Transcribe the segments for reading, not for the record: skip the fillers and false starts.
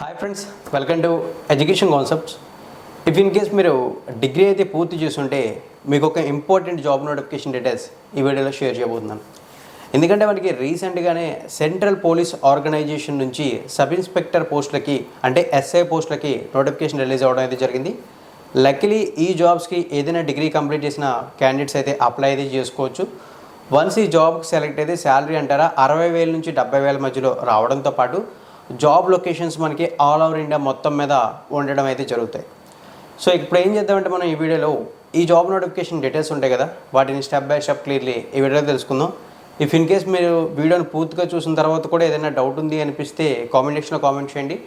Hi friends, welcome to education concepts. If in case మీరు degree అయితే పూర్తి చేస్తుంటే మీకు ఒక ఇంపార్టెంట్ జాబ్ నోటిఫికేషన్ డీటెయిల్స్ ఈ వీడియోలో షేర్ చేయబోతున్నాను. ఎందుకంటే మనకి రీసెంట్గానే సెంట్రల్ పోలీస్ ఆర్గనైజేషన్ నుంచి సబ్ ఇన్స్పెక్టర్ పోస్టులకి అంటే ఎస్ఐ పోస్టులకి నోటిఫికేషన్ రిలీజ్ అవ్వడం అయితే జరిగింది. లక్కీలీ ఈ జాబ్స్కి ఏదైనా డిగ్రీ కంప్లీట్ చేసిన క్యాండిడేట్స్ అయితే అప్లై అయితే చేసుకోవచ్చు. వన్స్ ఈ జాబ్కి సెలెక్ట్ అయితే శాలరీ అంటారా 60,000 నుంచి 70,000 మధ్యలో రావడంతో పాటు జాబ్ లొకేషన్స్ మనకి ఆల్ ఓవర్ ఇండియా మొత్తం మీద ఉండడం అయితే జరుగుతాయి. సో ఇప్పుడు ఏం చేద్దామంటే మనం ఈ వీడియోలో ఈ జాబ్ నోటిఫికేషన్ డీటెయిల్స్ ఉంటాయి కదా, వాటిని స్టెప్ బై స్టెప్ క్లియర్లీ ఈ వీడియోలో తెలుసుకుందాం. ఇఫ్ ఇన్ కేస్ మీరు వీడియోని పూర్తిగా చూసిన తర్వాత కూడా ఏదైనా డౌట్ ఉంది అనిపిస్తే కామెంట్ సెక్షన్లో కామెంట్ చేయండి.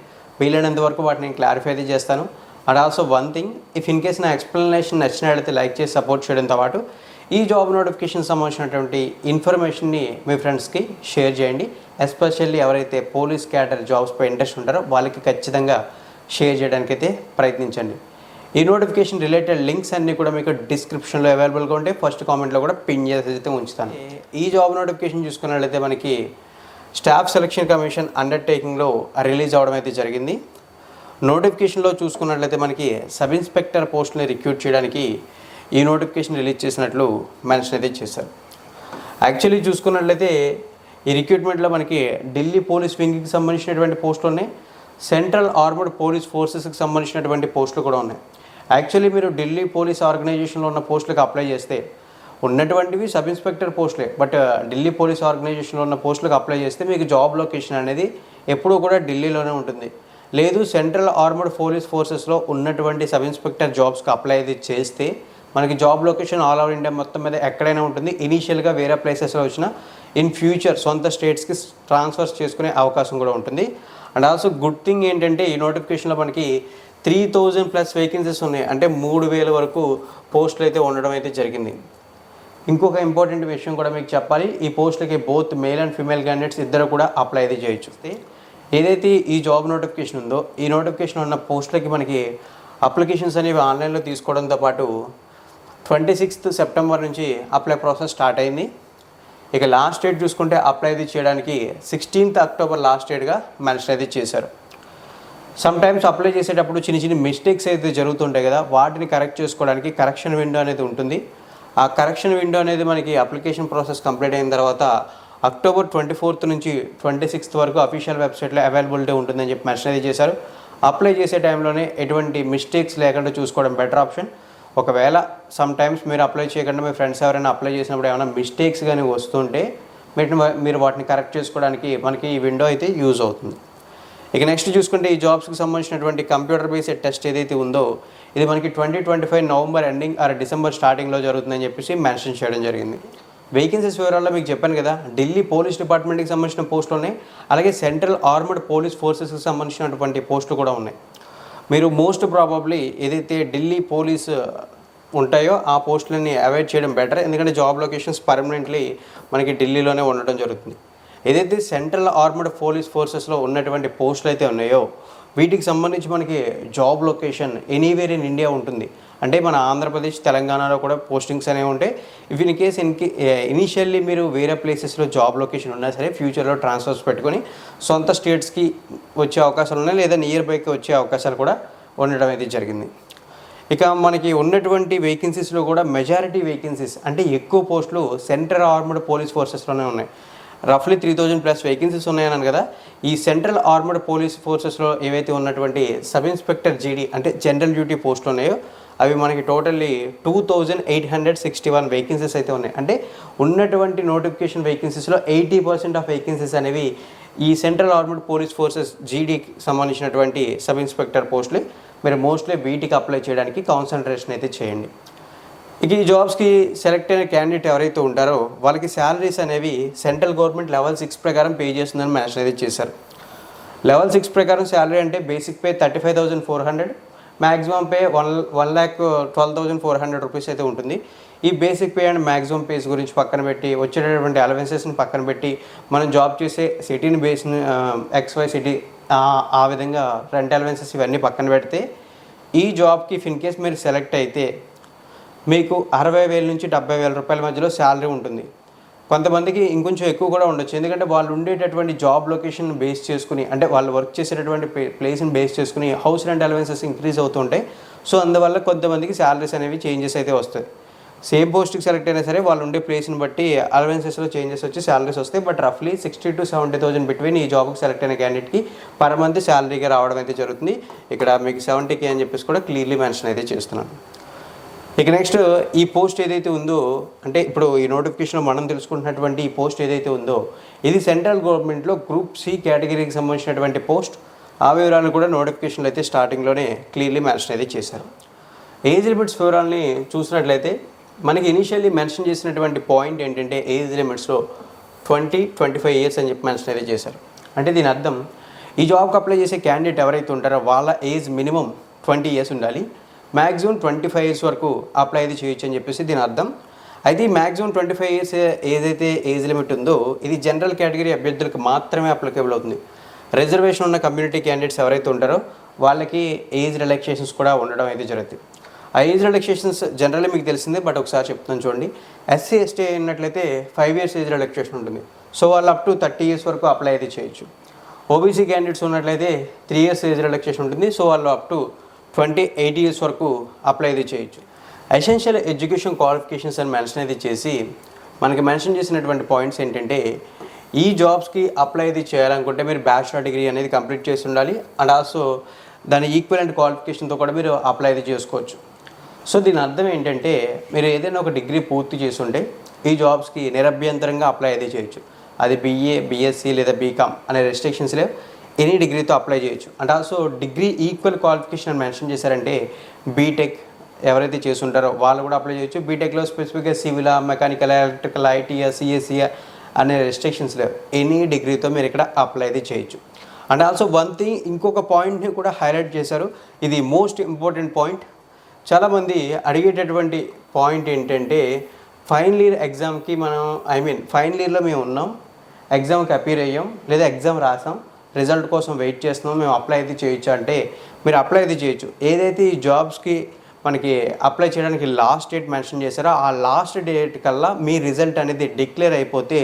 వీలైనంత వరకు వాటిని క్లారిఫై అయితే చేస్తాను. And also one thing, if in case నా ఎక్స్ప్లెనేషన్ నచ్చినట్లయితే లైక్ చేసి సపోర్ట్ చేయడంతో పాటు ఈ జాబ్ నోటిఫికేషన్ సంబంధించినటువంటి ఇన్ఫర్మేషన్ని మీ ఫ్రెండ్స్కి షేర్ చేయండి. ఎస్పెషల్లీ ఎవరైతే పోలీస్ క్యాడర్ జాబ్స్పై ఇంట్రెస్ట్ ఉంటారో వాళ్ళకి ఖచ్చితంగా షేర్ చేయడానికైతే ప్రయత్నించండి. ఈ నోటిఫికేషన్ రిలేటెడ్ లింక్స్ అన్నీ కూడా మీకు డిస్క్రిప్షన్లో అవైలబుల్గా ఉంటే ఫస్ట్ కామెంట్లో కూడా పిన్ చేసి అయితే ఉంచుతాను. ఈ జాబ్ నోటిఫికేషన్ చూసుకున్నట్లయితే మనకి స్టాఫ్ సెలక్షన్ కమిషన్ అండర్టేకింగ్లో రిలీజ్ అవ్వడం అయితే జరిగింది. నోటిఫికేషన్లో చూసుకున్నట్లయితే మనకి సబ్ ఇన్స్పెక్టర్ పోస్ట్ని రిక్రూట్ చేయడానికి ఈ నోటిఫికేషన్ రిలీజ్ చేసినట్లు మెన్షన్ అయితే చేశారు. యాక్చువల్లీ చూసుకున్నట్లయితే ఈ రిక్రూట్మెంట్లో మనకి ఢిల్లీ పోలీస్ వింగ్కి సంబంధించినటువంటి పోస్టులు ఉన్నాయి, సెంట్రల్ ఆర్మర్డ్ పోలీస్ ఫోర్సెస్కి సంబంధించినటువంటి పోస్టులు కూడా ఉన్నాయి. యాక్చువల్లీ మీరు ఢిల్లీ పోలీస్ ఆర్గనైజేషన్లో ఉన్న పోస్టులకు అప్లై చేస్తే ఉన్నటువంటివి సబ్ ఇన్స్పెక్టర్ పోస్టులే, బట్ ఢిల్లీ పోలీస్ ఆర్గనైజేషన్లో ఉన్న పోస్టులకు అప్లై చేస్తే మీకు జాబ్ లొకేషన్ అనేది ఎప్పుడూ కూడా ఢిల్లీలోనే ఉంటుంది. లేదు సెంట్రల్ ఆర్మర్డ్ పోలీస్ ఫోర్సెస్లో ఉన్నటువంటి సబ్ ఇన్స్పెక్టర్ జాబ్స్కి అప్లై అయితే చేస్తే మనకి job location all over India మొత్తం మీద ఎక్కడైనా ఉంటుంది. ఇనీషియల్గా వేరే ప్లేసెస్లో వచ్చిన ఇన్ ఫ్యూచర్ సొంత స్టేట్స్కి ట్రాన్స్ఫర్స్ చేసుకునే అవకాశం కూడా ఉంటుంది. అండ్ ఆల్సో గుడ్ థింగ్ ఏంటంటే ఈ నోటిఫికేషన్లో మనకి 3,000+ వేకెన్సీస్ ఉన్నాయి, అంటే 3,000 వరకు పోస్టులు అయితే ఉండడం అయితే జరిగింది. ఇంకొక ఇంపార్టెంట్ విషయం కూడా మీకు చెప్పాలి, ఈ పోస్టులకి both male and female candidates ఇద్దరు కూడా అప్లై అయితే చేయొచ్చు. ఏదైతే ఈ జాబ్ నోటిఫికేషన్ ఉందో ఈ నోటిఫికేషన్ ఉన్న పోస్టులకి మనకి అప్లికేషన్స్ అనేవి ఆన్లైన్లో తీసుకోవడంతో పాటు 26th సెప్టెంబర్ నుంచి అప్లై ప్రాసెస్ స్టార్ట్ అయింది. ఇక లాస్ట్ డేట్ చూసుకుంటే అప్లై అయితే చేయడానికి 16th అక్టోబర్ లాస్ట్ డేట్గా మెన్షన్ అయితే చేశారు. సమ్ టైమ్స్ అప్లై చేసేటప్పుడు చిన్న చిన్న మిస్టేక్స్ అయితే జరుగుతుంటాయి కదా, వాటిని కరెక్ట్ చేసుకోవడానికి కరెక్షన్ విండో అనేది ఉంటుంది. ఆ కరెక్షన్ విండో అనేది మనకి అప్లికేషన్ ప్రాసెస్ కంప్లీట్ అయిన తర్వాత అక్టోబర్ 24th నుంచి 26th వరకు అఫీషియల్ వెబ్సైట్లో అవైలబిలిటీ ఉంటుందని చెప్పి మెన్షన్ అయితే చేశారు. అప్లై చేసే టైంలోనే ఎటువంటి మిస్టేక్స్ లేకుండా చూసుకోవడం బెటర్ ఆప్షన్. ఒకవేళ సమ్ టైమ్స్ మీరు అప్లై చేయకుండా మీ ఫ్రెండ్స్ ఎవరైనా అప్లై చేసినప్పుడు ఏమైనా మిస్టేక్స్ కానీ వస్తుంటే మీరు వాటిని కరెక్ట్ చేసుకోవడానికి మనకి ఈ విండో అయితే యూజ్ అవుతుంది. ఇక నెక్స్ట్ చూసుకుంటే ఈ జాబ్స్కి సంబంధించినటువంటి కంప్యూటర్ బేస్డ్ టెస్ట్ ఏదైతే ఉందో ఇది మనకి 2025 నవంబర్ ఎండింగ్ ఆర్ డిసెంబర్ స్టార్టింగ్లో జరుగుతుందని చెప్పేసి మెన్షన్ చేయడం జరిగింది. వేకెన్సీస్ వివరాల్లో మీకు చెప్పాను కదా, ఢిల్లీ పోలీస్ డిపార్ట్మెంట్కి సంబంధించిన పోస్టులు ఉన్నాయి, అలాగే సెంట్రల్ ఆర్మర్డ్ పోలీస్ ఫోర్సెస్కి సంబంధించినటువంటి పోస్టులు కూడా ఉన్నాయి. మీరు మోస్ట్ ప్రాబబ్లీ ఏదైతే ఢిల్లీ పోలీస్ ఉంటాయో ఆ పోస్టులని అవాయిడ్ చేయడం బెటర్, ఎందుకంటే జాబ్ లొకేషన్స్ పర్మనెంట్లీ మనకి ఢిల్లీలోనే ఉండడం జరుగుతుంది. ఏదైతే సెంట్రల్ ఆర్మర్డ్ పోలీస్ ఫోర్సెస్లో ఉన్నటువంటి పోస్టులు అయితే ఉన్నాయో వీటికి సంబంధించి మనకి job location anywhere in India ఉంటుంది. అంటే మన ఆంధ్రప్రదేశ్ తెలంగాణలో కూడా పోస్టింగ్స్ అనేవి ఉంటాయి. ఇఫ్ ఇన్ కేస్ ఇనీషియల్లీ మీరు వేరే ప్లేసెస్లో జాబ్ లొకేషన్ ఉన్నా సరే ఫ్యూచర్లో ట్రాన్స్ఫర్స్ పెట్టుకొని సొంత స్టేట్స్కి వచ్చే అవకాశాలు ఉన్నాయి, లేదా నియర్ బైకి వచ్చే అవకాశాలు కూడా ఉండడం అయితే జరిగింది. ఇక మనకి ఉన్నటువంటి వేకెన్సీస్లో కూడా మెజారిటీ వేకెన్సీస్ అంటే ఎక్కువ పోస్టులు సెంట్రల్ ఆర్మర్డ్ పోలీస్ ఫోర్సెస్లోనే ఉన్నాయి. రఫ్లీ 3,000+ వేకెన్సీస్ ఉన్నాయన్నాను కదా. ఈ సెంట్రల్ ఆర్మర్డ్ పోలీస్ ఫోర్సెస్లో ఏవైతే ఉన్నటువంటి సబ్ ఇన్స్పెక్టర్ జీడీ అంటే జనరల్ డ్యూటీ పోస్టులు ఉన్నాయో అవి మనకి టోటల్లీ 2,861 వేకెన్సీస్ అయితే ఉన్నాయి. అంటే ఉన్నటువంటి నోటిఫికేషన్ వేకెన్సీస్లో 80% ఆఫ్ వేకెన్సీస్ అనేవి ఈ సెంట్రల్ ఆర్మర్డ్ పోలీస్ ఫోర్సెస్ జీడీకి సంబంధించినటువంటి సబ్ ఇన్స్పెక్టర్ పోస్టులు. మీరు మోస్ట్లీ వీటికి అప్లై చేయడానికి కాన్సన్ట్రేషన్ అయితే చేయండి. ఇక ఈ జాబ్స్కి సెలెక్ట్ అయిన క్యాండిడేట్ ఎవరైతే ఉంటారో వాళ్ళకి శాలరీస్ అనేవి సెంట్రల్ గవర్నమెంట్ లెవెల్ 6 ప్రకారం పే చేస్తుందని మెన్షన్ అయితే చేశారు. లెవెల్ 6 ప్రకారం శాలరీ అంటే basic pay 35,400, maximum pay 1,12,400 rupees అయితే ఉంటుంది. ఈ basic pay and maximum pays గురించి పక్కన పెట్టి వచ్చేటటువంటి అలవెన్సెస్ని పక్కన పెట్టి మనం జాబ్ చేసే సిటీని బేస్ని XY సిటీ ఆ విధంగా రెంట్ అలవెన్సెస్ ఇవన్నీ పక్కన పెడితే ఈ జాబ్కి ఇఫ్ ఇన్ కేస్ మీరు సెలెక్ట్ అయితే మీకు 60,000 నుంచి 70,000 రూపాయల మధ్యలో శాలరీ ఉంటుంది. కొంతమందికి ఇంకొంచెం ఎక్కువ కూడా ఉండొచ్చు, ఎందుకంటే వాళ్ళు ఉండేటటువంటి జాబ్ లొకేషన్ బేస్ చేసుకుని, అంటే వాళ్ళు వర్క్ చేసేటటువంటి ప్లేస్ని బేస్ చేసుకుని హౌస్ రెంట్ అలవెన్సెస్ ఇంక్రీజ్ అవుతుంటాయి. సో అందువల్ల కొంతమందికి శాలరీస్ అనేవి చేంజెస్ అయితే వస్తాయి. సేమ్ పోస్ట్కి సెలెక్ట్ అయినా సరే వాళ్ళు ఉండే ప్లేస్ని బట్టి అలవెన్సెస్లో చేంజెస్ వచ్చి శాలరీస్ వస్తాయి. బట్ రఫ్లీ 60,000 to 70,000 బిట్వీన్ ఈ జాబ్కి సెలెక్ట్ అయిన క్యాండిడేట్కి పర్ మంత్ శాలరీగా రావడం అయితే జరుగుతుంది. ఇక్కడ మీకు 70K అని చెప్పేసి కూడా క్లియర్లీ మెన్షన్ అయితే చేస్తున్నాను. ఇక నెక్స్ట్ ఈ పోస్ట్ ఏదైతే ఉందో, అంటే ఇప్పుడు ఈ నోటిఫికేషన్లో మనం తెలుసుకుంటున్నటువంటి ఈ పోస్ట్ ఏదైతే ఉందో ఇది సెంట్రల్ గవర్నమెంట్లో గ్రూప్ సి కేటగిరీకి సంబంధించినటువంటి పోస్ట్. ఆ వివరాలు కూడా నోటిఫికేషన్లో అయితే స్టార్టింగ్లోనే క్లియర్లీ మెన్షన్ అయితే చేశారు. ఏజ్ లిమిట్స్ వివరాలని చూసినట్లయితే మనకి ఇనిషియల్లీ మెన్షన్ చేసినటువంటి పాయింట్ ఏంటంటే ఏజ్ లిమిట్స్లో 20-25 ఇయర్స్ అని చెప్పి మెన్షన్ అయితే చేశారు. అంటే దీని అర్థం ఈ జాబ్కి అప్లై చేసే క్యాండిడేట్ ఎవరైతే ఉంటారో వాళ్ళ ఏజ్ మినిమం 20 ఇయర్స్ ఉండాలి, మ్యాక్సిమం 25 ఇయర్స్ వరకు అప్లై అయితే చేయొచ్చు అని చెప్పేసి దీని అర్థం. అయితే ఈ మ్యాక్సిమం 25 ఇయర్స్ ఏదైతే ఏజ్ లిమిట్ ఉందో ఇది జనరల్ కేటగిరీ అభ్యర్థులకు మాత్రమే అప్లికేబుల్ అవుతుంది. రిజర్వేషన్ ఉన్న కమ్యూనిటీ క్యాండిడేట్స్ ఎవరైతే ఉంటారో వాళ్ళకి ఏజ్ రిలాక్సేషన్స్ కూడా ఉండడం అయితే జరుగుతుంది. ఆ ఏజ్ రిలాక్సేషన్స్ జనరల్లీ మీకు తెలిసిందే, బట్ ఒకసారి చెప్తున్నాను చూడండి. ఎస్సీ ఎస్టీ అయినట్లయితే 5 ఇయర్స్ ఏజ్ రిలాక్సేషన్ ఉంటుంది. సో వాళ్ళు అప్ టు 30 ఇయర్స్ వరకు అప్లై అయితే చేయొచ్చు. ఓబీసీ క్యాండిడేట్స్ ఉన్నట్లయితే 3 ఇయర్స్ ఏజ్ రిలాక్సేషన్ ఉంటుంది. సో వాళ్ళు అప్ టు 28 ఇయర్స్ వరకు అప్లై అయితే చేయొచ్చు. ఎసెన్షియల్ ఎడ్యుకేషన్ క్వాలిఫికేషన్స్ అని మెన్షన్ అయితే చేసి మనకి మెన్షన్ చేసినటువంటి పాయింట్స్ ఏంటంటే ఈ జాబ్స్కి అప్లై అయితే చేయాలనుకుంటే మీరు బ్యాచిలర్ డిగ్రీ అనేది కంప్లీట్ చేసి ఉండాలి, అండ్ ఆల్సో దాని ఈక్వలెంట్ క్వాలిఫికేషన్తో కూడా మీరు అప్లై అయితే చేసుకోవచ్చు. సో దీని అర్థం ఏంటంటే మీరు ఏదైనా ఒక డిగ్రీ పూర్తి చేసి ఉంటే ఈ జాబ్స్కి నిరభ్యంతరంగా అప్లై అయితే చేయొచ్చు. అది BA, BSc లేదా BCom అనే రెస్ట్రిక్షన్స్ లేవు, ఎనీ డిగ్రీతో అప్లై చేయొచ్చు. And also degree equal qualification అని మెన్షన్ చేశారంటే బీటెక్ ఎవరైతే చేస్తుంటారో వాళ్ళు కూడా అప్లై చేయొచ్చు. బీటెక్లో స్పెసిఫిక్గా civil, mechanical, electrical, ITIA, CSE అనే రెస్ట్రిక్షన్స్ లేవు, ఎనీ డిగ్రీతో మీరు ఇక్కడ అప్లై అయితే చేయొచ్చు. అండ్ ఆల్సో వన్ థింగ్, ఇంకొక పాయింట్ని కూడా హైలైట్ చేశారు, ఇది మోస్ట్ ఇంపార్టెంట్ పాయింట్. చాలామంది అడిగేటటువంటి పాయింట్ ఏంటంటే ఫైనల్ ఇయర్ ఎగ్జామ్కి మనం ఫైనల్ ఇయర్లో మేము ఉన్నాం, ఎగ్జామ్కి అపీర్ అయ్యాం లేదా ఎగ్జామ్ రాసాం, రిజల్ట్ కోసం వెయిట్ చేస్తున్నాం, మేము అప్లై అయితే చేయొచ్చు అంటే మీరు అప్లై అయితే చేయొచ్చు. ఏదైతే ఈ జాబ్స్కి మనకి అప్లై చేయడానికి లాస్ట్ డేట్ మెన్షన్ చేశారో ఆ లాస్ట్ డేట్ కల్లా మీ రిజల్ట్ అనేది డిక్లేర్ అయిపోతే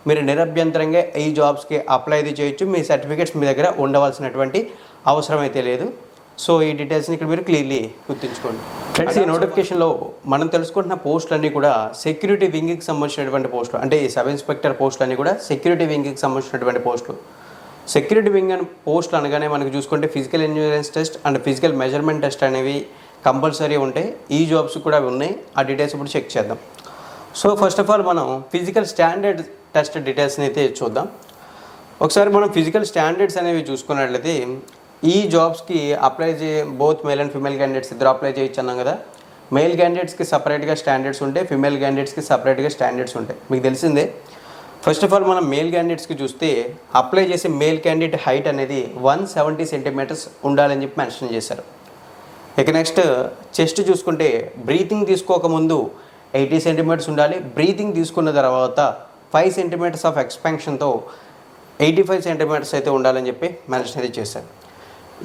మీరు నిరభ్యంతరంగా ఈ జాబ్స్కి అప్లై అయితే చేయొచ్చు. మీ సర్టిఫికేట్స్ మీ దగ్గర ఉండవలసినటువంటి అవసరం అయితే లేదు. సో ఈ డీటెయిల్స్ని ఇక్కడ మీరు క్లియర్లీ గుర్తుంచుకోండి. ఫ్రెండ్స్, ఈ నోటిఫికేషన్లో మనం తెలుసుకుంటున్న పోస్టులన్నీ కూడా సెక్యూరిటీ వింగ్కి సంబంధించినటువంటి పోస్టులు, అంటే ఈ సబ్ ఇన్స్పెక్టర్ పోస్టులన్నీ కూడా సెక్యూరిటీ వింగ్కి సంబంధించినటువంటి పోస్టులు. సెక్యూరిటీ వింగ్ అని పోస్టులు అనగానే మనకు చూసుకుంటే physical endurance test and physical measurement test అనేవి కంపల్సరీ ఉంటాయి. ఈ జాబ్స్ కూడా ఉన్నాయి, ఆ డీటెయిల్స్ ఇప్పుడు చెక్ చేద్దాం. సో ఫస్ట్ ఆఫ్ ఆల్ మనం ఫిజికల్ స్టాండర్డ్ టెస్ట్ డీటెయిల్స్ని అయితే చూద్దాం. ఒకసారి మనం ఫిజికల్ స్టాండర్డ్స్ అనేవి చూసుకున్నట్లయితే ఈ జాబ్స్కి apply both male and female candidates ఇద్దరు అప్లై చేయొచ్చు అన్నాం కదా. మేల్ క్యాండిడేట్స్కి సపరేట్గా స్టాండర్డ్స్ ఉంటాయి, ఫిమేల్ క్యాండిడేట్స్కి సపరేట్గా స్టాండర్డ్స్ ఉంటాయి, మీకు తెలిసిందే. ఫస్ట్ ఆఫ్ ఆల్ మనం మేల్ క్యాండిడేట్స్కి చూస్తే అప్లై చేసే మేల్ క్యాండిడేట్ హైట్ అనేది 170 సెంటీమీటర్స్ ఉండాలని చెప్పి మెన్షన్ చేశారు. ఇక నెక్స్ట్ చెస్ట్ చూసుకుంటే బ్రీతింగ్ తీసుకోకముందు 80 సెంటీమీటర్స్ ఉండాలి, బ్రీతింగ్ తీసుకున్న తర్వాత 5 సెంటీమీటర్స్ ఆఫ్ ఎక్స్పాన్షన్తో 85 సెంటీమీటర్స్ అయితే ఉండాలని చెప్పి మెన్షన్ అయితే చేశారు.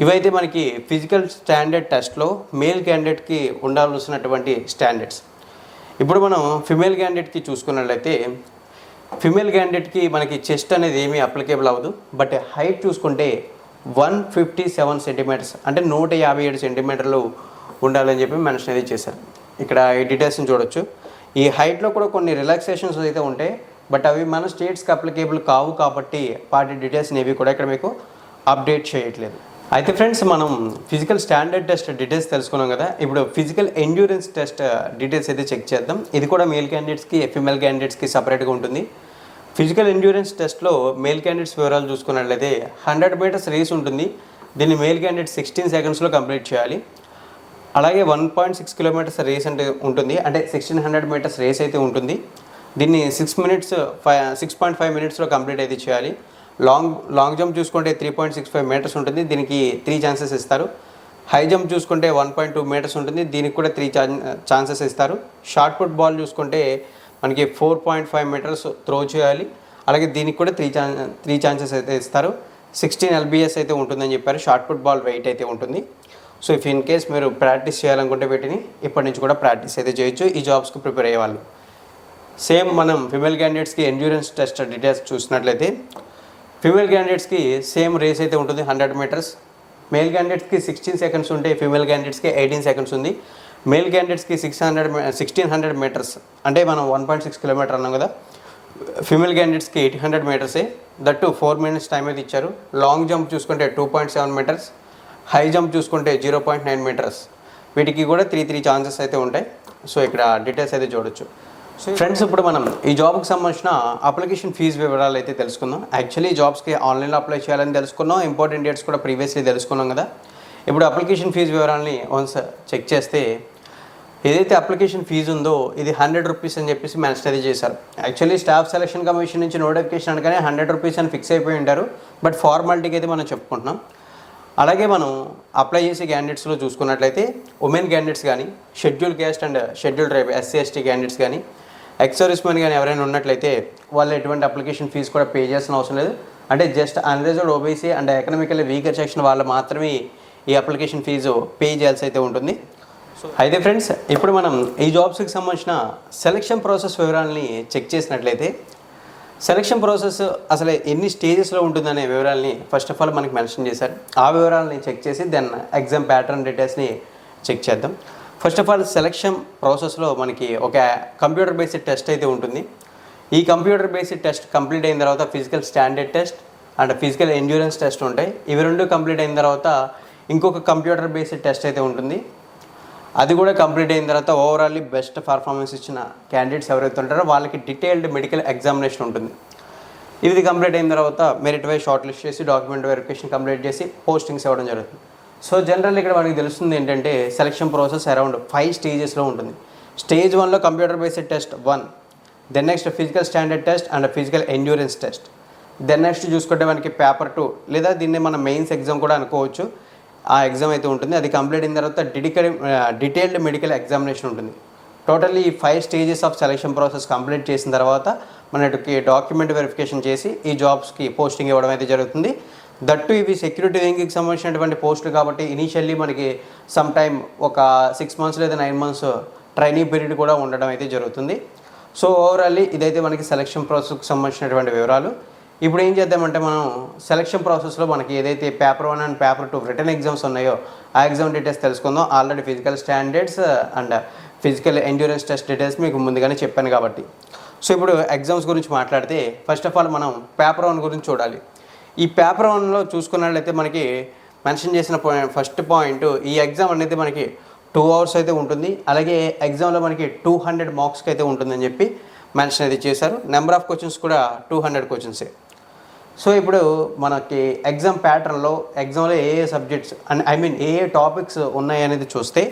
ఇవైతే మనకి ఫిజికల్ స్టాండర్డ్ టెస్ట్లో మేల్ క్యాండిడేట్కి ఉండాల్సినటువంటి స్టాండర్డ్స్. ఇప్పుడు మనం ఫిమేల్ క్యాండిడేట్కి చూసుకున్నట్లయితే ఫిమేల్ క్యాండిడేట్కి మనకి చెస్ట్ అనేది ఏమీ అప్లికేబుల్ అవ్వదు, బట్ హైట్ చూసుకుంటే 157 సెంటీమీటర్స్ అంటే 157 సెంటీమీటర్లు ఉండాలని చెప్పి మెన్షన్ అయితే చేశారు. ఇక్కడ ఈ డీటెయిల్స్ని చూడొచ్చు. ఈ హైట్లో కూడా కొన్ని రిలాక్సేషన్స్ అయితే ఉంటాయి, బట్ అవి మన స్టేట్స్కి అప్లికేబుల్ కావు కాబట్టి వాటి డీటెయిల్స్ని ఏవి కూడా ఇక్కడ మీకు అప్డేట్ చేయట్లేదు. అయితే ఫ్రెండ్స్, మనం ఫిజికల్ స్టాండర్డ్ టెస్ట్ డీటెయిల్స్ తెలుసుకున్నాం కదా. ఇప్పుడు ఫిజికల్ ఎండ్యూరెన్స్ టెస్ట్ డీటెయిల్స్ అయితే చెక్ చేద్దాం. ఇది కూడా మేల్ క్యాండిడేట్స్కి ఫిమేల్ క్యాండిడేట్స్కి సపరేట్గా ఉంటుంది. ఫిజికల్ ఎండ్యూరెన్స్ టెస్ట్లో మేల్ క్యాండిడేట్స్ వివరాలు చూసుకున్నట్లయితే 100 మీటర్స్ రేస్ ఉంటుంది. దీన్ని మేల్ క్యాండిడేట్ 16 సెకండ్స్లో కంప్లీట్ చేయాలి. అలాగే 1.6 కిలోమీటర్స్ రేస్ అంటే ఉంటుంది, అంటే 1600 మీటర్స్ రేస్ అయితే ఉంటుంది. దీన్ని 6.5 మినిట్స్లో కంప్లీట్ అయితే చేయాలి. లాంగ్ జంప్ చూసుకుంటే 3.65 మీటర్స్ ఉంటుంది, దీనికి 3 ఛాన్సెస్ ఇస్తారు. హై జంప్ చూసుకుంటే 1.2 మీటర్స్ ఉంటుంది, దీనికి కూడా 3 ఛాన్సెస్ ఇస్తారు. షార్ట్ పుట్ బాల్ చూసుకుంటే మనకి 4.5 మీటర్స్ త్రో చేయాలి, అలాగే దీనికి కూడా 3 ఛాన్సెస్ అయితే ఇస్తారు. 16 lbs అయితే ఉంటుందని చెప్పారు. షార్ట్ పుట్ బాల్ వెయిట్ అయితే ఉంటుంది. సో ఇఫ్ ఇన్ కేస్ మీరు ప్రాక్టీస్ చేయాలనుకుంటే వీటిని ఇప్పటి నుంచి కూడా ప్రాక్టీస్ అయితే చేయొచ్చు ఈ జాబ్స్కి ప్రిపేర్ అయ్యేవాళ్ళు. సేమ్ మనం ఫిమేల్ క్యాండిడేట్స్కి ఎండ్యూరెన్స్ టెస్ట్ డీటెయిల్స్ చూసినట్లయితే ఫిమేల్ క్యాండిడేట్స్కి సేమ్ రేస్ అయితే ఉంటుంది 100 మీటర్స్. మేల్ క్యాండిడేట్స్కి 16 సెకండ్స్ ఉంటే ఫిమేల్ క్యాండిడేట్స్కి 18 సెకండ్స్ ఉంది. మేల్ క్యాండిడేట్స్కి 1600 మీటర్స్ అంటే మనం 1.6 కిలోమీటర్ అన్నాం కదా. ఫిమేల్ క్యాండిడేట్స్కి 800 మీటర్సే, దట్టు 4 మినిట్స్ టైం అయితే ఇచ్చారు. లాంగ్ జంప్ చూసుకుంటే 2.7 మీటర్స్, హై జంప్ చూసుకుంటే 0.9 మీటర్స్. వీటికి కూడా 3 ఛాన్సెస్ అయితే ఉంటాయి. సో ఇక్కడ డీటెయిల్స్ అయితే చూడొచ్చు. సో ఫ్రెండ్స్, ఇప్పుడు మనం ఈ జాబ్కి సంబంధించిన అప్లికేషన్ ఫీజు వివరాలు అయితే తెలుసుకుందాం. యాక్చువల్లీ జాబ్స్కి ఆన్లైన్లో అప్లై చేయాలని తెలుసుకున్నాం, ఇంపార్టెంట్ డేట్స్ కూడా ప్రీవియస్లీ తెలుసుకున్నాం కదా. ఇప్పుడు అప్లికేషన్ ఫీజు వివరాలని వన్స్ చెక్ చేస్తే ఏదైతే అప్లికేషన్ ఫీజు ఉందో ఇది 100 రూపీస్ అని చెప్పేసి మెన్షన్ అయితే చేశారు. యాక్చువల్లీ స్టాఫ్ సెలక్షన్ కమిషన్ నుంచి నోటిఫికేషన్ అనగానే 100 రూపీస్ అని ఫిక్స్ అయిపోయి ఉంటారు. బట్ ఫార్మాలిటీకి అయితే మనం చెప్పుకుంటున్నాం. అలాగే మనం అప్లై చేసే క్యాండిడేట్స్లో చూసుకున్నట్లయితే ఉమెన్ క్యాండిడేట్స్ కానీ, schedule caste and schedule tribe SC/ST candidates కానీ, ఎక్స్ సర్వీస్మెన్ కానీ ఎవరైనా ఉన్నట్లయితే వాళ్ళు ఎటువంటి అప్లికేషన్ ఫీజు కూడా పే చేయాల్సిన అవసరం లేదు. అంటే just unreserved OBC and economically weaker section వాళ్ళు మాత్రమే ఈ అప్లికేషన్ ఫీజు పే చేయాల్సి అయితే ఉంటుంది. అయితే ఫ్రెండ్స్, ఇప్పుడు మనం ఈ జాబ్స్కి సంబంధించిన సెలక్షన్ ప్రాసెస్ వివరాలని చెక్ చేసినట్లయితే సెలక్షన్ ప్రాసెస్ అసలు ఎన్ని స్టేజెస్లో ఉంటుందనే వివరాలని ఫస్ట్ ఆఫ్ ఆల్ మనకి మెన్షన్ చేశారు. ఆ వివరాలని చెక్ చేసి దెన్ ఎగ్జామ్ ప్యాటర్న్ డీటెయిల్స్ని చెక్ చేద్దాం. ఫస్ట్ ఆఫ్ ఆల్ సెలక్షన్ ప్రాసెస్లో మనకి ఒక కంప్యూటర్ బేస్డ్ టెస్ట్ అయితే ఉంటుంది. ఈ కంప్యూటర్ బేస్డ్ టెస్ట్ కంప్లీట్ అయిన తర్వాత physical standard test and physical endurance test ఉంటాయి. ఇవి రెండు కంప్లీట్ అయిన తర్వాత ఇంకొక కంప్యూటర్ బేస్డ్ టెస్ట్ అయితే ఉంటుంది. అది కూడా కంప్లీట్ అయిన తర్వాత ఓవరాల్లీ బెస్ట్ పర్ఫార్మెన్స్ ఇచ్చిన క్యాండిడేట్స్ ఎవరైతే ఉంటారో వాళ్ళకి డీటెయిల్డ్ మెడికల్ ఎగ్జామినేషన్ ఉంటుంది. ఇది కంప్లీట్ అయిన తర్వాత మెరిట్ వైజ్ షార్ట్ లిస్ట్ చేసి డాక్యుమెంట్ వెరిఫికేషన్ కంప్లీట్ చేసి పోస్టింగ్స్ ఇవ్వడం జరుగుతుంది. సో జనరల్ ఇక్కడ మనకి తెలుస్తుంది ఏంటంటే సెలక్షన్ ప్రాసెస్ అరౌండ్ 5 స్టేజెస్లో ఉంటుంది. స్టేజ్ 1లో computer based test 1, then next physical standard test and physical endurance test, then next చూసుకుంటే మనకి పేపర్ 2 లేదా దీన్ని మనం మెయిన్స్ ఎగ్జామ్ కూడా అనుకోవచ్చు. ఆ ఎగ్జామ్ అయితే ఉంటుంది. అది కంప్లీట్ అయిన తర్వాత డీటెయిల్డ్ మెడికల్ ఎగ్జామినేషన్ ఉంటుంది. Totally 5 stages of selection process complete చేసిన తర్వాత మనకి డాక్యుమెంట్ వెరిఫికేషన్ చేసి ఈ జాబ్స్కి పోస్టింగ్ ఇవ్వడం అయితే జరుగుతుంది. దట్టు ఇవి సెక్యూరిటీ వింగ్కి సంబంధించినటువంటి పోస్టులు కాబట్టి ఇనీషియల్లీ మనకి సమ్ టైమ్ ఒక 6 మంత్స్ లేదా 9 మంత్స్ ట్రైనింగ్ పీరియడ్ కూడా ఉండడం అయితే జరుగుతుంది. సో ఓవరాల్లీ ఇదైతే మనకి సెలక్షన్ ప్రాసెస్కి సంబంధించినటువంటి వివరాలు. ఇప్పుడు ఏం చేద్దామంటే మనం సెలక్షన్ ప్రాసెస్లో మనకి ఏదైతే paper 1 and paper 2 return exams ఉన్నాయో ఆ ఎగ్జామ్ డీటెయిల్స్ తెలుసుకుందాం. Already physical standards and physical endurance test details మీకు ముందుగానే చెప్పాను కాబట్టి. సో ఇప్పుడు ఎగ్జామ్స్ గురించి మాట్లాడితే ఫస్ట్ ఆఫ్ ఆల్ మనం పేపర్ 1 గురించి చూడాలి. ఈ పేపర్ 1లో చూసుకున్నట్లయితే మనకి మెన్షన్ చేసిన ఫస్ట్ పాయింట్, ఈ ఎగ్జామ్ అనేది మనకి 2 hours అయితే ఉంటుంది. అలాగే ఎగ్జామ్లో మనకి 200 మార్క్స్కి అయితే ఉంటుందని చెప్పి మెన్షన్ అయితే చేశారు. నెంబర్ ఆఫ్ క్వశ్చన్స్ కూడా 200 క్వశ్చన్సే. సో ఇప్పుడు మనకి ఎగ్జామ్ ప్యాటర్న్లో ఎగ్జామ్లో ఏ సబ్జెక్ట్స్ అండ్ ఏ టాపిక్స్ ఉన్నాయి అనేది చూస్తే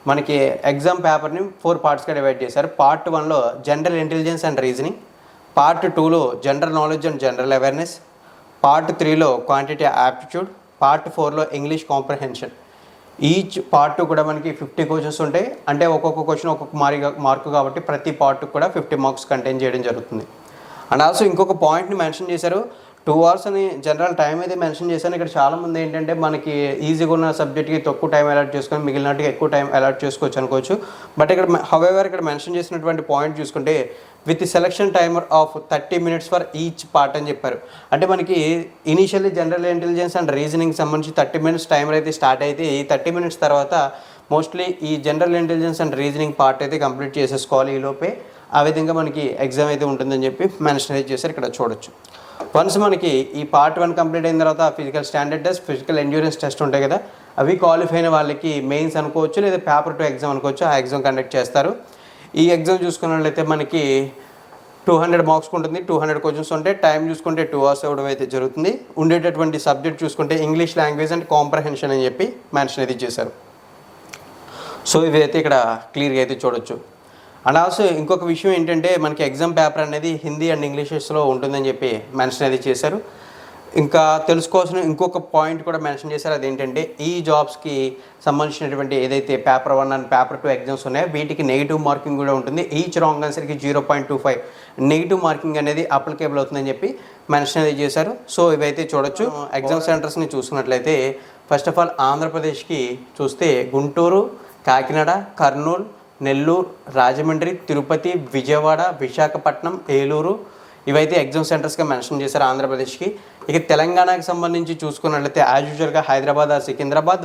మనకి ఎగ్జామ్ పేపర్ని 4 పార్ట్స్గా డివైడ్ చేశారు. పార్ట్ 1లో general intelligence and reasoning, part 2లో general knowledge and general awareness, part 3లో క్వాంటిటీ యాప్టిట్యూడ్, పార్ట్ 4లో ఇంగ్లీష్ కాంప్రహెన్షన్. ఈచ్ పార్ట్ కూడా మనకి 50 క్వశ్చన్స్ ఉంటాయి. అంటే ఒక్కొక్క క్వశ్చన్ ఒక్కొక్క మార్కు కాబట్టి ప్రతి పార్ట్ కూడా 50 మార్క్స్ కంటైన్ చేయడం జరుగుతుంది. అండ్ ఆల్సో ఇంకొక పాయింట్ని మెన్షన్ చేశారు, 2 hours అని జనరల్ టైం అయితే మెన్షన్ చేశాను. ఇక్కడ చాలామంది ఏంటంటే మనకి ఈజీగా ఉన్న సబ్జెక్ట్కి తక్కువ టైం అలాట్ చేసుకొని మిగిలినట్టుగా ఎక్కువ టైం అలాట్ చేసుకోవచ్చు అనుకోవచ్చు. బట్ ఇక్కడ హౌఎవర్ ఇక్కడ మెన్షన్ చేసినటువంటి పాయింట్ చూసుకుంటే with selection timer of 30 minutes for each part అని చెప్పారు. అంటే మనకి initially general intelligence and reasoning సంబంధించి 30 minutes టైమర్ అయితే స్టార్ట్ అయితే ఈ 30 minutes తర్వాత మోస్ట్లీ ఈ general intelligence and reasoning part అయితే కంప్లీట్ చేసేసుకోవాలి ఈ లోపే. ఆ విధంగా మనకి ఎగ్జామ్ అయితే ఉంటుందని చెప్పి మెన్షన్ అయితే చేశారు. ఇక్కడ చూడొచ్చు. వన్స్ మనకి ఈ పార్ట్ 1 కంప్లీట్ అయిన తర్వాత physical standard test, physical endurance test ఉంటాయి కదా, అవి క్వాలిఫై అయిన వాళ్ళకి మెయిన్స్ అనుకోవచ్చు లేదా పేపర్ 2 ఎగ్జామ్ అనుకోవచ్చు. ఆ ఎగ్జామ్ కండక్ట్ చేస్తారు. ఈ ఎగ్జామ్ చూసుకున్నట్లయితే మనకి 200 మార్క్స్కి ఉంటుంది. 200 క్వశ్చన్స్ ఉంటాయి. టైం చూసుకుంటే 2 hours ఇవ్వడం అయితే జరుగుతుంది. ఉండేటటువంటి సబ్జెక్ట్ చూసుకుంటే ఇంగ్లీష్ లాంగ్వేజ్ అండ్ కాంప్రహెన్షన్ అని చెప్పి మెన్షన్ అయితే చేశారు. సో ఇవి అయితే ఇక్కడ క్లియర్గా అయితే చూడొచ్చు. అండ్ ఆల్సో ఇంకొక విషయం ఏంటంటే మనకి ఎగ్జామ్ పేపర్ అనేది హిందీ అండ్ ఇంగ్లీషెస్లో ఉంటుందని చెప్పి మెన్షన్ అయితే చేశారు. ఇంకా తెలుసుకోవాల్సిన ఇంకొక పాయింట్ కూడా మెన్షన్ చేశారు. అదేంటంటే ఈ జాబ్స్కి సంబంధించినటువంటి ఏదైతే పేపర్ 1 అండ్ పేపర్ 2 ఎగ్జామ్స్ ఉన్నాయో వీటికి నెగిటివ్ మార్కింగ్ కూడా ఉంటుంది. ఈచ్ రాంగ్ ఆన్సర్కి 0.25 నెగిటివ్ మార్కింగ్ అనేది అప్లికేబుల్ అవుతుందని చెప్పి మెన్షన్ అయితే చేశారు. సో ఇవైతే చూడొచ్చు. ఎగ్జామ్ సెంటర్స్ని చూసుకున్నట్లయితే ఫస్ట్ ఆఫ్ ఆల్ ఆంధ్రప్రదేశ్కి చూస్తే గుంటూరు, కాకినాడ, కర్నూలు, నెల్లూరు, రాజమండ్రి, తిరుపతి, విజయవాడ, విశాఖపట్నం, ఏలూరు ఇవైతే ఎగ్జామ్ సెంటర్స్గా మెన్షన్ చేశారు ఆంధ్రప్రదేశ్కి. ఇక తెలంగాణకి సంబంధించి చూసుకున్నట్లయితే యాజ్ యూజువల్గా Hyderabad or Secunderabad,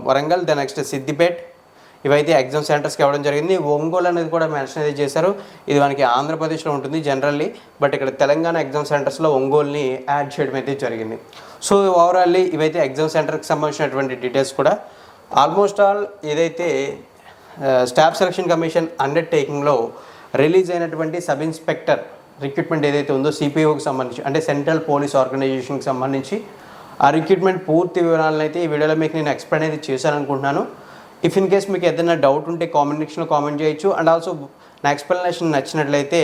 Warangal the next Siddipet ఇవైతే ఎగ్జామ్ సెంటర్స్కి ఇవ్వడం జరిగింది. ఒంగోలు అనేది కూడా మెన్షన్ అయితే చేశారు. ఇది మనకి ఆంధ్రప్రదేశ్లో ఉంటుంది జనరల్లీ, బట్ ఇక్కడ తెలంగాణ ఎగ్జామ్ సెంటర్స్లో ఒంగోలుని యాడ్ చేయడం అయితే జరిగింది. సో ఓవరాల్లీ ఇవైతే ఎగ్జామ్ సెంటర్కి సంబంధించినటువంటి డీటెయిల్స్ కూడా ఆల్మోస్ట్ ఆల్ ఏదైతే స్టాఫ్ సెలక్షన్ కమిషన్ అండర్టేకింగ్లో రిలీజ్ అయినటువంటి సబ్ ఇన్స్పెక్టర్ రిక్రూట్మెంట్ ఏదైతే ఉందో సిపిఓకి సంబంధించి అంటే సెంట్రల్ పోలీస్ ఆర్గనైజేషన్కి సంబంధించి ఆ రిక్రూట్మెంట్ పూర్తి వివరాలను అయితే ఈ వీడియోలో మీకు నేను ఎక్స్ప్లెయిన్ అయితే చేశాను అనుకుంటున్నాను. ఇఫ్ ఇన్ కేస్ మీకు ఏదైనా డౌట్ ఉంటే కామెంట్ సెక్షన్లో కామెంట్ చేయొచ్చు. అండ్ ఆల్సో నా ఎక్స్ప్లెనేషన్ నచ్చినట్లయితే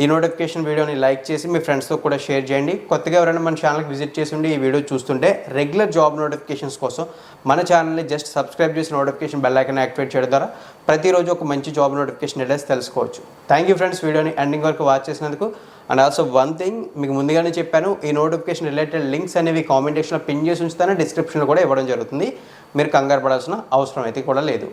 ఈ నోటిఫికేషన్ వీడియోని లైక్ చేసి మీ ఫ్రెండ్స్తో కూడా షేర్ చేయండి. కొత్తగా ఎవరైనా మన ఛానల్కి విజిట్ చేసి ఉండి ఈ వీడియో చూస్తుంటే రెగ్యులర్ జాబ్ నోటిఫికేషన్స్ కోసం మన ఛానల్ని జస్ట్ సబ్స్క్రైబ్ చేసి నోటిఫికేషన్ బెల్ ఐకాన్ యాక్టివేట్ చేయడం ద్వారా ప్రతిరోజు ఒక మంచి జాబ్ నోటిఫికేషన్ డీటెయిల్స్ తెలుసుకోవచ్చు. థ్యాంక్ యూ ఫ్రెండ్స్, వీడియోని ఎండింగ్ వరకు వాచ్ చేసినందుకు. అండ్ ఆల్సో వన్ థింగ్ మీకు ముందుగానే చెప్పాను, ఈ నోటిఫికేషన్ రిలేటెడ్ లింక్స్ అనేవి కామెంట్ సెక్షన్లో పిన్ చేసి ఉంచుతాను, డిస్క్రిప్షన్లో కూడా ఇవ్వడం జరుగుతుంది. మీరు కంగారు పడాల్సిన అవసరం అయితే కూడా లేదు.